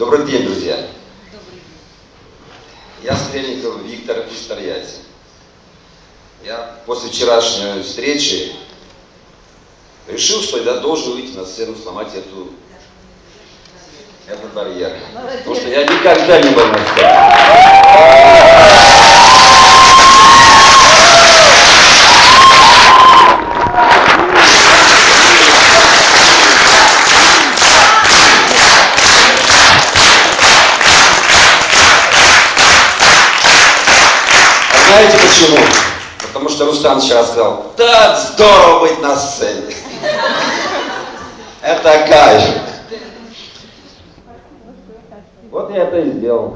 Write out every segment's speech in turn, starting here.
Добрый день, друзья. Я Стрельников Виктор из Тольятти. Я после вчерашней встречи решил, что я должен выйти на сцену, сломать этот барьер. Потому что я никогда не был на сцене. Знаете почему? Потому что Рустам вчера сказал, да, здорово быть на сцене. Это кайф. Вот я это и сделал.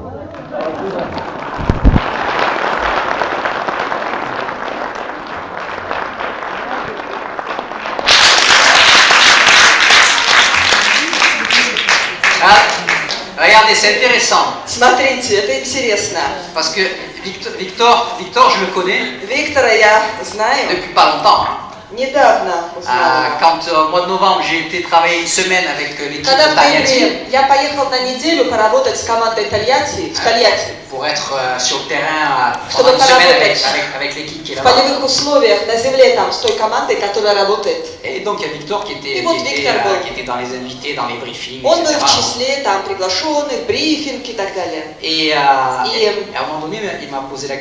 Regardez, c'est intéressant. Смотрите, это интересно. Parce que Victor, je le connais Виктора я знаю. depuis pas longtemps. Недавно узнала. Quand au mois de novembre, j'ai été travailler une semaine avec l'équipe Когда de в Taliati ноябре я поехал на неделю поработать с командой Тольятти, в Тольятти. pour être sur le terrain Чтобы pendant une semaine поработать avec l'équipe qui est в là-bas. полевых условиях на земле там с той командой, которая работает. Et donc il y a Victor qui était dans les invités, dans les briefings, Он был etc. в числе там приглашенных, брифинг и так далее. Et à un moment donné, il me pose la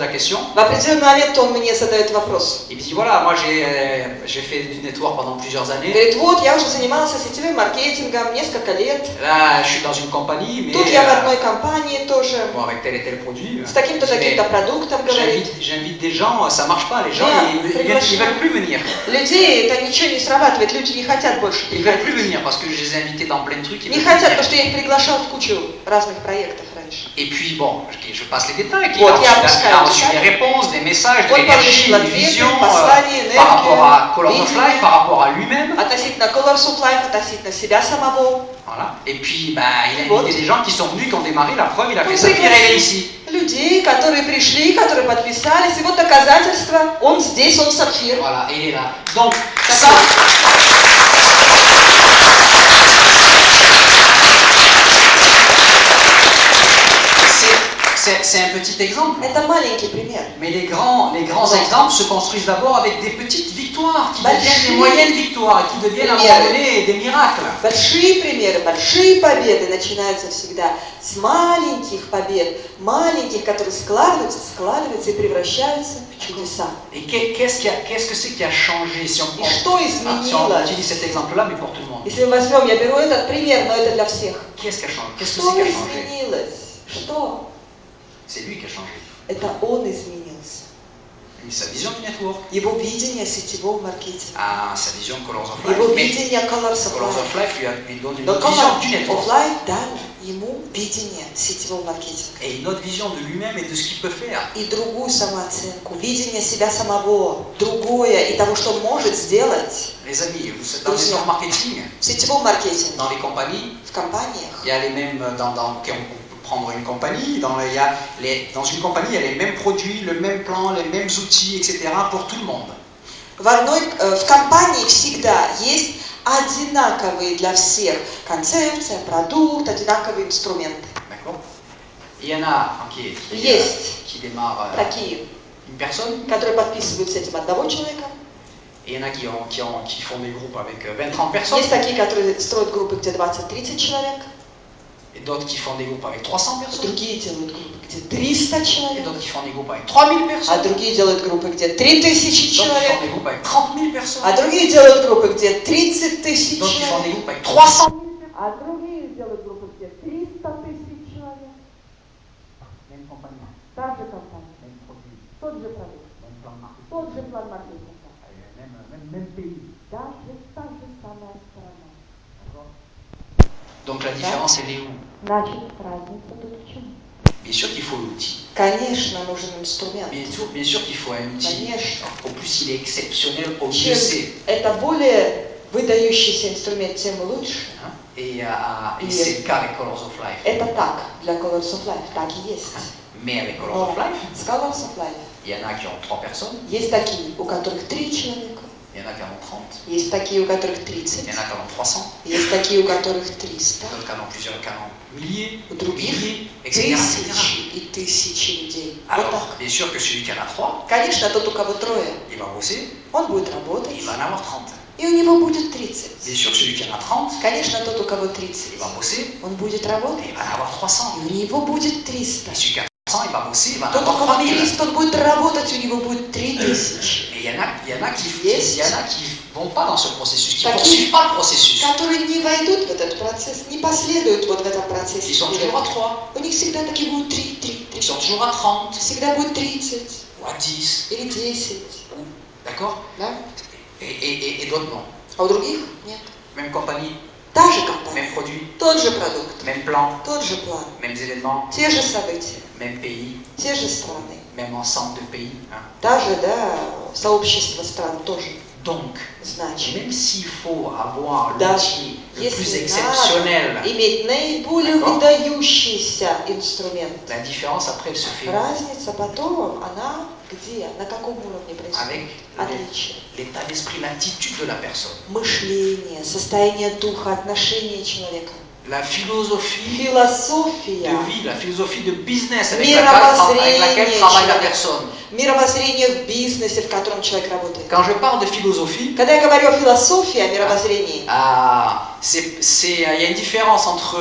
question. В определенный момент он мне задает вопрос. Il me dit voilà, moi j'ai fait du network pendant plusieurs années. Говорит, вот я уже занимался сетевым маркетингом несколько лет. Là, je suis dans une compagnie, mais Тут я в одной компании тоже. Bon, avec tel et tel produit. С таким-то продуктом, говорит. J'invite des gens, ça marche pas, les gens ils veulent plus venir. Людей это ничего не срабатывает, люди не хотят больше Ils veulent plus приходить. venir parce que je les ai invités dans plein de trucs. Не хотят, потому что я их приглашал в кучу разных проектов раньше. Et puis bon, je passe les détails. Вот, Il я a опускаю reçu des детали. réponses, des messages, de Он l'énergie, получил une ответы, vision послание, par rapport à Colors энергию, of Life, par rapport à lui-même. относительно Colors of Life, относительно себя самого. Voilà. Et puis bah, il a invité des gens qui sont venus, qui ont démarré la preuve, il a fait Он ça, puis il est пригласил ici. людей, которые пришли, которые подписались, и вот доказательства, он здесь, он сапфир. Voilà, et il est là. Donc, ça... C'est un petit exemple. Это маленький пример. Mais les grands exemples se construisent d'abord avec des petites victoires qui deviennent des moyennes victoires, qui deviennent à un moment donné des miracles. Большие примеры, большие победы начинаются всегда с маленьких побед, маленьких, которые складываются и превращаются в чудеса. Et qu'est-ce que c'est qui a changé si on utilise cet exemple-là, mais pour tout le monde? Если мы возьмем, я беру этот пример, но это для всех. Qu'est-ce qui a changé? Qu'est-ce que Что c'est qui a changé? изменилось? Что? C'est lui qui a changé. Это он изменился. Sa vision du network. Его видение сетевого маркетинга. Ah, sa vision Colors of Life. Его видение Colors of Colors Life. of Life lui donne une Но vision du Colors network. of Life дал ему видение сетевого маркетинга. Et une autre vision de lui-même et de ce qu'il peut faire. И другую самооценку, видение себя самого, другое и того, что он может сделать. Les amis, vous êtes dans le network marketing. В сетевом маркетинге. Dans les compagnies. В компаниях. Il y a les mêmes prendre une compagnie, dans une compagnie, il y a les mêmes produits, le même plan, les mêmes outils, etc. pour tout le monde. В компании всегда есть одинаковые для всех концепция, продукт, одинаковые инструменты. D'accord. Il y en a qui démarrent une personne. Которые подписывают с этим одного человека. Et il y en a qui font des groupes avec 20-30 personnes. Есть такие, которые строят группы, где 20-30 человек. Et d'autres qui font des groupes avec 300 personnes. Другие делают группы, где 300 Et человек. d'autres qui font des groupes avec 3000 personnes. А другие делают группы, где 3000 D'autres qui font человек. des groupes avec 30 000 personnes. А другие делают группы, где 30 тысяч D'autres qui font des человек. groupes avec 300 000. А другие делают группы, где 300 тысяч человек. Même compagnie. Та же компания, Même produit. тот же продукт, Même plan marketing. тот же план маркетинга. Même pays. Даже та же самая страна. Donc la différence, elle est où? Значит, разница тут в чем? Bien sûr qu'il faut l'outil. Конечно, нужен инструмент. Bien sûr qu'il faut un outil. Конечно. Au plus il est exceptionnel, au mieux Чем c'est. это более выдающийся инструмент, тем лучше. Et c'est le cas avec Colors of Life. Это так для Colors of Life, так и есть. Mais avec Colors of Life, С Colors of Life il y en a qui ont 3 personnes, есть такие, у которых 3 человека. il y en en a qui en ont 30, Есть такие, у которых il 30, y en a qui en ont 300, есть такие, у которых 300, d'autres qui en ont plusieurs, qui en ont milliers, у других milliers, etc. etc. тысячи и тысячи людей. Вот Alors, так. bien sûr que celui qui en a 3, Конечно, тот, у кого трое, il va bosser, он будет работать, il va en avoir 30. и у него будет 30. Bien sûr que celui qui en a 30, Конечно, тот, у кого 30, il va bosser, он будет et работать, il va en avoir 300. и у него будет 300. Et celui qui a 300, il va bosser, il va en Тот, у avoir кого 3000. 300, он будет работать, у него будет 3000. Et il y en a qui Есть. vont pas dans ce processus, qui Такие- poursuivent pas le processus. Которые не войдут в этот процесс, не последуют вот в этом процессе. Ils sont toujours à 3, У них всегда такие будут 3. ils sont toujours à 30 Всегда будет 30 ou à 10, или 10. d'accord? Да? Et d'autres non. А у других нет. Même compagnie, Та же компания, même produit, тот же продукт, même plan, тот же план, mêmes événements, те же события, même pays, те же страны. même ensemble de pays. Hein. Даже, да, сообщество стран тоже. Donc, Значит, même s'il faut avoir даже l'outil le plus если exceptionnel, надо иметь наиболее D'accord. выдающийся инструмент, la différence après elle se fait разница потом, она где? На каком уровне происходит? avec Отличие. l'état d'esprit, l'attitude de la personne. Мышление, состояние духа, отношение человека. La philosophie Философия, de vie, la philosophie de business avec Мировоззрение laquelle travaille la человека. personne. мировоззрение в бизнесе, в котором человек работает. Quand je parle de philosophie, Когда я говорю о философии, о мировоззрении, il y a une différence entre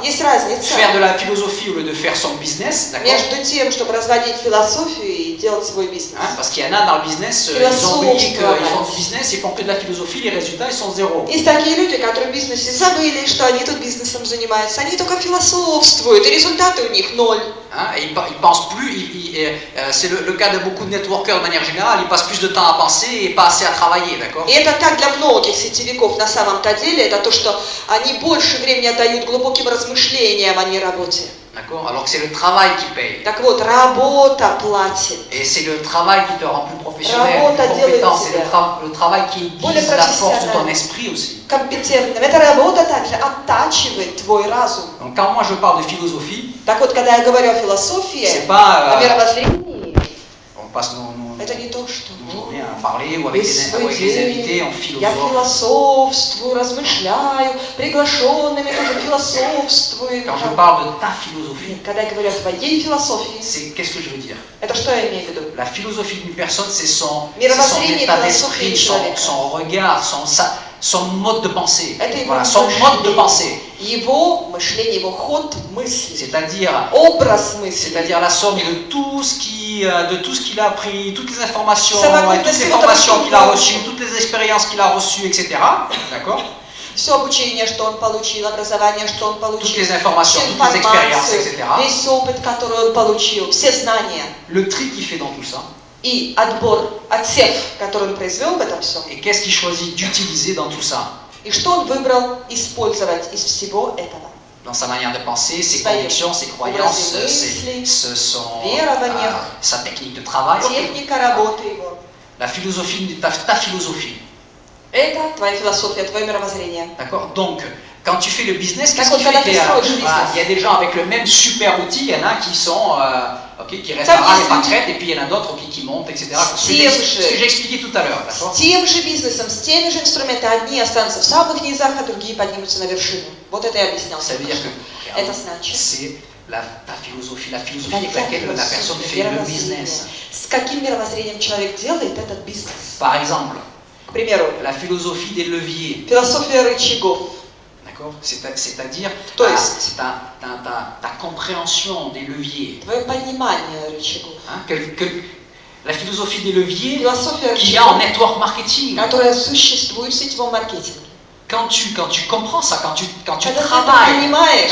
есть разница faire de la philosophie au lieu de faire son business, d'accord? между тем, чтобы разводить философию и делать свой бизнес. Hein, parce qu'il y en a dans le business, ils ont oublié qu'ils font du business, ils font que de la philosophie, les résultats ils sont zéro. Есть такие люди, которые в бизнесе забыли, что они тут бизнесом занимаются, они только философствуют, и результаты у них ноль. Hein, et ils pensent plus, c'est le cas de beaucoup de networkers de manière générale, ils passent plus de temps à penser et pas assez à travailler, d'accord? И это так для многих сетевиков на самом-то деле, это то, что они больше времени отдают глубоким размышлениям, а не работе. D'accord? Alors que c'est le travail qui paye. Так вот, работа платит. Et c'est le travail qui te rend plus professionnel, Работа plus compétent, делает c'est тебя le travail qui более aiguise la force de ton профессиональным, esprit aussi. компетентным. Эта работа также оттачивает твой разум. Donc quand moi je parle de philosophie, Так вот, когда я говорю о c'est философии, pas о мировоззрении, on passe nos это не то, что journées à parler ou avec весь свой les invités, день on я philosophe. философствую, размышляю, приглашенными тоже философствую. Quand je parle de ta philosophie, Когда я говорю о твоей философии, c'est qu'est-ce que je veux dire? это что я имею в виду? La philosophie d'une personne, c'est son Мировоззрение, état философия d'esprit, человека. son regard, son mode de pensée. Это его Voilà, son mode de мышление, pensée. его мышление, его ход мысли, C'est-à-dire образ мысли. C'est-à-dire la somme de tout ce qu'il a appris, toutes les informations, Совокупность toutes les всего того, formations что qu'il a он reçues, toutes les expériences qu'il a reçues, etc. D'accord? Все обучение, что он получил, образование, что он получил, Toutes les informations, всю toutes les expériences, информацию, etc. весь опыт, который он получил, все знания Le tri qu'il fait dans tout ça, и отбор, отсев, который он произвел в этом всем, et qu'est-ce qu'il choisit d'utiliser dans tout ça? и что он выбрал использовать из всего этого. Dans sa manière de penser, ses Свои convictions, ses croyances, образы мысли, верованиях, sa technique de travail. Техника работы его. La philosophie, ta philosophie. Это твоя философия, твое мировоззрение. D'accord? Donc, quand tu fais le business, qu'est-ce D'accord, qui fait quand qu'il tu y a, fais le business. il y a des gens avec le même super outil, il y en a qui sont, qui restent Ça, à les если- pâquerettes, et puis il y en a d'autres qui montent, etc. Ce Тем que же. j'ai expliqué tout à l'heure, d'accord? С тем же бизнесом, с теми же инструментами, одни останутся в самых низах, а другие поднимутся на вершину. Вот это я объяснял. Ça veut dire que Это значит, c'est ta philosophie, la philosophie твоя avec laquelle la personne философия, fait le мировоззрение. business. С каким мировоззрением человек делает этот бизнес? Par exemple, К примеру, la philosophie des leviers, философия рычагов. d'accord? C'est-à-dire То есть, ta compréhension des leviers. твое понимание рычагов. Hein, la philosophie des leviers Философия qu'il y a en рычагов, network marketing. которая существует в сетевом маркетинге. Quand tu comprends ça, quand tu Когда ты это travailles, понимаешь,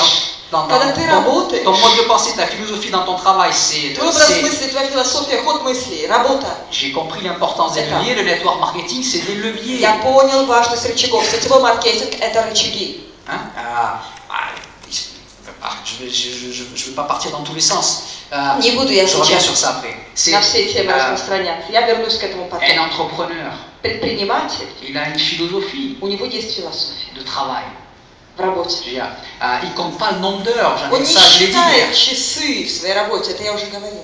когда ты работаешь, ton mode de pensée, ta philosophie dans ton travail, c'est твой образ мысли, твоя философия, ход мысли, работа. j'ai compris l'importance des C'est ça. leviers, le network marketing, c'est des leviers. Я понял важность рычагов. Сетевой маркетинг – это рычаги. Hein? Je vais pas partir dans tous les sens. Не буду я Je reviens сейчас sur ça après. C'est на все темы распространяться. Я вернусь к этому un потом. entrepreneur. Предприниматель, Il a une philosophie у него есть философия de travail. в работе. Il compte pas le nombre d'heures. Он не Ça, je l'ai dit hier. считает часы в своей работе, это я уже говорила.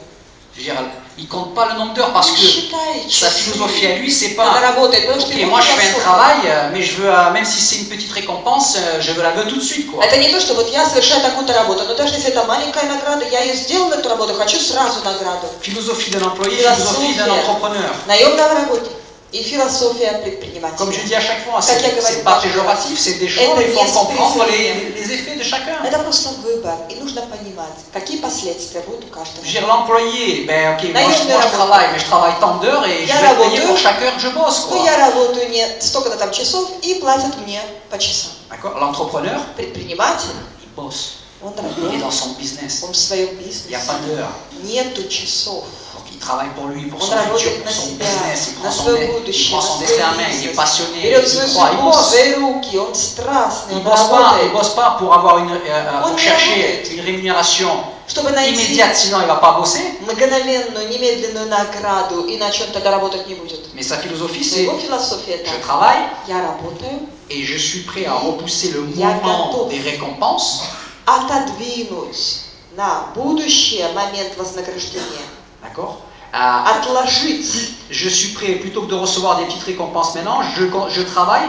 Je veux dire, Il compte pas le nombre d'heures parce не que считает sa часы, philosophie à lui, c'est когда pas работает, потому что ok, его moi je fais un философия. travail, mais je veux, même si c'est une petite récompense, je veux la veux tout de suite quoi. Это не то, что вот я совершаю такую-то работу, но даже если это маленькая награда, я ее сделал эту работу, хочу сразу награду. Philosophie d'un employé, philosophie d'un entrepreneur. Наемного работника и философия Comme je предпринимателя. dis à chaque fois, Как я говорю, c'est pas péjoratif, c'est des choses, это il faut не comprendre специально. les effets de chacun. Это просто выбор, и нужно понимать, какие последствия будут у каждого. Je veux dire, l'employé, ben ok, moi Наемный je работник. travaille, mais je travaille tant d'heures et je Я vais être payé работаю. pour chaque heure que je bosse Ну, quoi. я работаю не столько-то там часов, и платят мне по часам. D'accord. L'entrepreneur, Предприниматель, il bosse, он il est dans работает, son business, он в своем il n'y a бизнесе. pas d'heures. Нету часов. Donc il travaille pour lui, pour Он son futur, работает pour на son себя, business, il на prend son, свое il будущее, prend на son свой destin en main, il est бизнес. passionné, Берет il свою croit, il судьбу в bosse. свои руки, он страстный, Il он bosse работает, pas pour avoir Он pour не chercher работает. une rémunération чтобы найти immédiate, sinon il va pas bosser. мгновенную, немедленную награду, иначе он тогда работать не будет. Mais sa philosophie, Но c'est его философия je так. travaille Я работаю, et je suis prêt à repousser le Я moment готов. des récompenses. отодвинуть на будущее момент вознаграждения, D'accord. отложить. Je suis prêt, plutôt que de recevoir des petites récompenses maintenant, je travaille.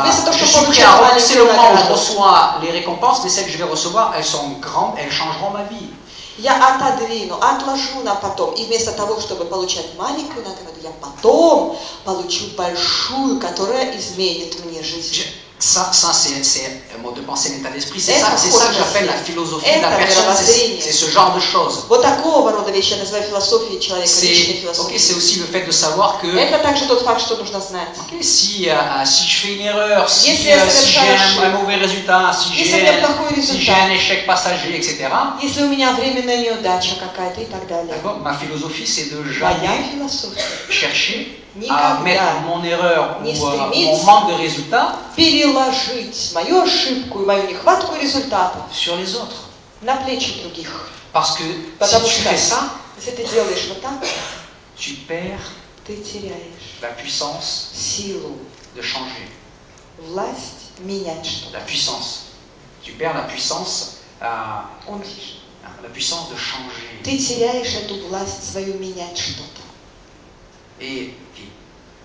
Вместо того, Je чтобы suis prêt à получать repousser le маленькую moment où je награду, reçois les récompenses, mais celles que je vais recevoir, elles sont grandes, elles changeront ma vie. я отодвину, отложу на потом. И вместо того, чтобы получать маленькую награду, я потом получу большую, которая изменит мне жизнь. Ça c'est un mode de pensée, un état d'esprit. C'est Это ça que j'appelle la форма philosophie Это de la personne. мировоззрение. C'est ce genre de choses. Вот такого рода вещи я называю философией человека, личной C'est ok, c'est философией. aussi le fait de savoir que Это также тот факт, что нужно знать. ok, si je fais une erreur, si Если я j'ai совершаю un ошибку, mauvais résultat, Если у меня плохой si j'ai результат, un échec passager, etc. если у меня временная неудача какая-то и так далее. D'accord. Ma philosophie, c'est de Моя jamais философия chercher à никогда mettre mon erreur не ou mon стремится manque de résultat переложить мою ошибку и мою нехватку результата sur les autres. на плечи других. Parce que Потому si tu что fais ça, если ты делаешь вот так, tu perds ты теряешь la puissance силу, de changer. власть менять что-то. La puissance. Tu perds la puissance, Он лишь. la puissance de changer. Ты теряешь эту власть свою менять что-то. Et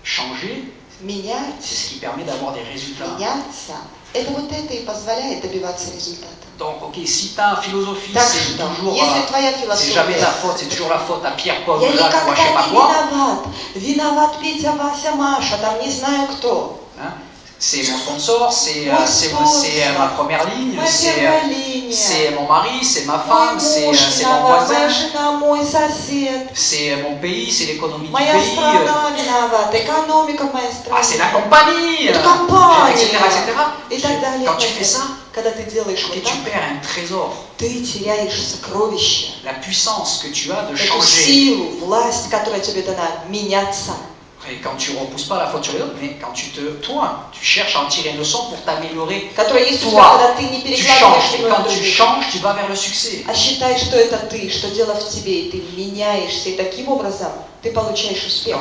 changer, c'est Менять, ce qui permet d'avoir des résultats. меняться, это вот это и позволяет добиваться результата. Donc, ok, si ta philosophie, Так c'est что, toujours, если твоя c'est jamais философия, ta faute, c'est toujours la faute à Pierre, Paul, я Jacques, ou à je sais никогда pas не quoi, виноват, виноват Петя, Вася, Маша, там не знаю кто. hein, c'est mon sponsor, c'est Mon c'est sponsor. ma première ligne, Моя первая линия, c'est mon mari, c'est ma мой femme, c'est муж mon виноват, моя voisin, жена, мой сосед, c'est mon pays, c'est l'économie du моя pays, страна виновата, экономика моей страны. c'est la compagnie, Это компания. etc., etc. И так далее. Quand tu fais ça, Когда ты делаешь ok, вот tu так, perds un trésor, ты теряешь сокровище, la puissance que tu as de эту changer. силу, власть, которая тебе дана, меняться. Et quand tu ne repousses pas la faute sur les autres, mais quand toi, tu cherches à en tirer une leçon pour t'améliorer, Которая есть у тебя, toi, когда ты не tu перекладываешь changes. Et вину на quand tu других, changes, tu vas vers le succès. а считаешь, что это ты, что дело в тебе, и ты меняешься, и таким образом ты получаешь успех.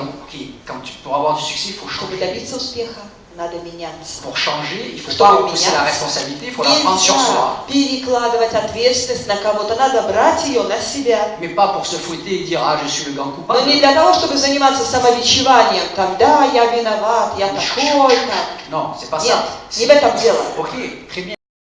Pour avoir du succès, il faut Чтобы changer. добиться успеха, надо меняться. Pour changer, il ne faut Чтобы pas repousser la меняться, responsabilité, il faut la prendre sur нельзя soi. перекладывать ответственность на кого-то, надо брать ее на себя. Mais pas pour se fouetter et dire ah je suis le grand Но coupable. не для того, чтобы заниматься самобичеванием, там, да, я виноват, я такой-то. Non, c'est pas Нет, ça. не в этом дело. Ok, très bien.